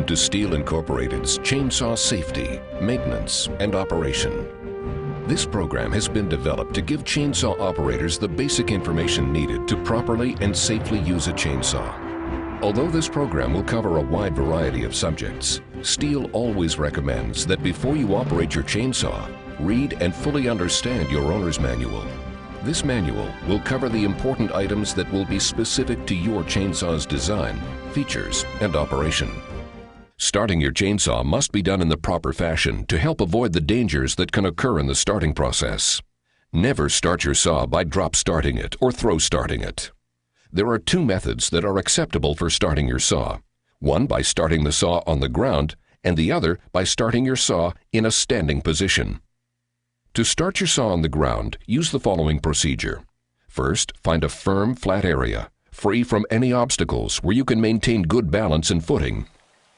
to STIHL Incorporated's Chainsaw Safety, Maintenance, and Operation. This program has been developed to give chainsaw operators the basic information needed to properly and safely use a chainsaw. Although this program will cover a wide variety of subjects, STIHL always recommends that before you operate your chainsaw, read and fully understand your owner's manual. This manual will cover the important items that will be specific to your chainsaw's design, features, and operation. Starting your chainsaw must be done in the proper fashion to help avoid the dangers that can occur in the starting process. Never start your saw by drop starting it or throw starting it. There are two methods that are acceptable for starting your saw. One by starting the saw on the ground, and the other by starting your saw in a standing position. To start your saw on the ground, use the following procedure. First, find a firm, flat area, free from any obstacles where you can maintain good balance and footing.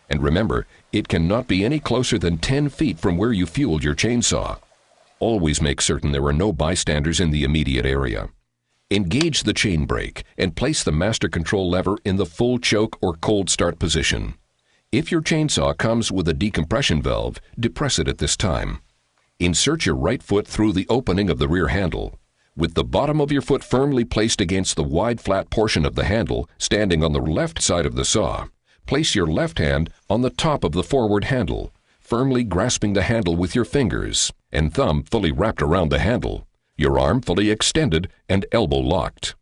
And remember, it cannot be any closer than 10 feet from where you fueled your chainsaw. Always make certain there are no bystanders in the immediate area. Engage the chain brake and place the master control lever in the full choke or cold start position. If your chainsaw comes with a decompression valve, depress it at this time. Insert your right foot through the opening of the rear handle. With the bottom of your foot firmly placed against the wide flat portion of the handle, standing on the left side of the saw, place your left hand on the top of the forward handle, firmly grasping the handle with your fingers and thumb fully wrapped around the handle, your arm fully extended and elbow locked.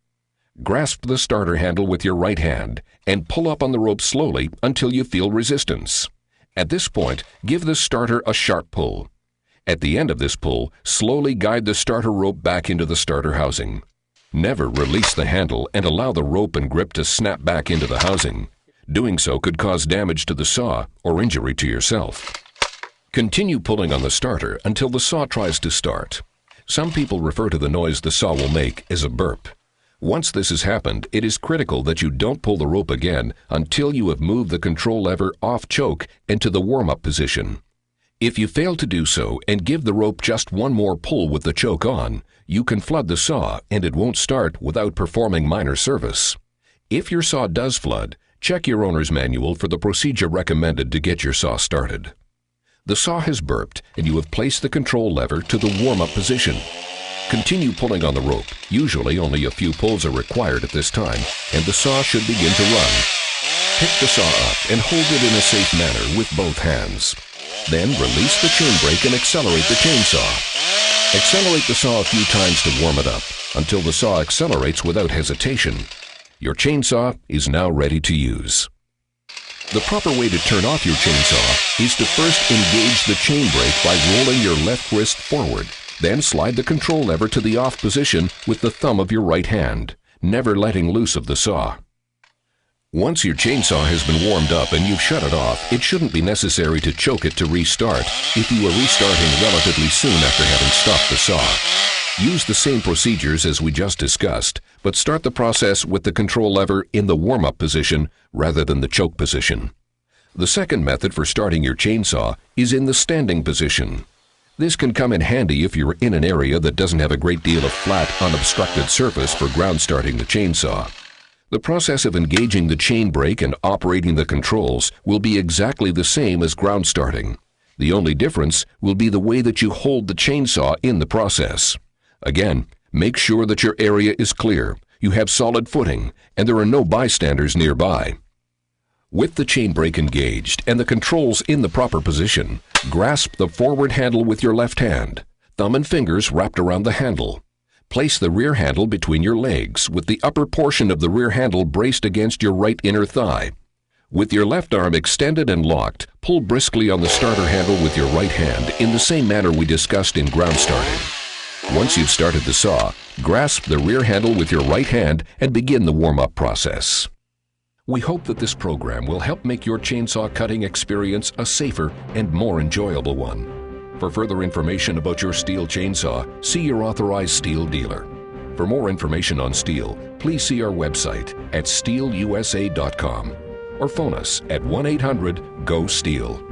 Grasp the starter handle with your right hand and pull up on the rope slowly until you feel resistance. At this point, give the starter a sharp pull. At the end of this pull, slowly guide the starter rope back into the starter housing. Never release the handle and allow the rope and grip to snap back into the housing. Doing so could cause damage to the saw or injury to yourself. Continue pulling on the starter until the saw tries to start. Some people refer to the noise the saw will make as a burp. Once this has happened, it is critical that you don't pull the rope again until you have moved the control lever off choke into the warm-up position. If you fail to do so and give the rope just one more pull with the choke on, you can flood the saw and it won't start without performing minor service. If your saw does flood, check your owner's manual for the procedure recommended to get your saw started. The saw has burped and you have placed the control lever to the warm-up position. Continue pulling on the rope. Usually only a few pulls are required at this time, and the saw should begin to run. Pick the saw up and hold it in a safe manner with both hands. Then release the chain brake and accelerate the chainsaw. Accelerate the saw a few times to warm it up until the saw accelerates without hesitation. Your chainsaw is now ready to use. The proper way to turn off your chainsaw is to first engage the chain brake by rolling your left wrist forward. Then slide the control lever to the off position with the thumb of your right hand, never letting loose of the saw. Once your chainsaw has been warmed up and you've shut it off, it shouldn't be necessary to choke it to restart if you are restarting relatively soon after having stopped the saw. Use the same procedures as we just discussed, but start the process with the control lever in the warm-up position rather than the choke position. The second method for starting your chainsaw is in the standing position. This can come in handy if you're in an area that doesn't have a great deal of flat, unobstructed surface for ground starting the chainsaw. The process of engaging the chain brake and operating the controls will be exactly the same as ground starting. The only difference will be the way that you hold the chainsaw in the process. Again, make sure that your area is clear, you have solid footing, and there are no bystanders nearby. With the chain brake engaged and the controls in the proper position, grasp the forward handle with your left hand, thumb and fingers wrapped around the handle. Place the rear handle between your legs with the upper portion of the rear handle braced against your right inner thigh. With your left arm extended and locked, pull briskly on the starter handle with your right hand in the same manner we discussed in ground starting. Once you've started the saw, grasp the rear handle with your right hand and begin the warm-up process. We hope that this program will help make your chainsaw cutting experience a safer and more enjoyable one. For further information about your STIHL chainsaw, see your authorized STIHL dealer. For more information on STIHL, please see our website at stihlusa.com or phone us at 1-800-GO-STIHL.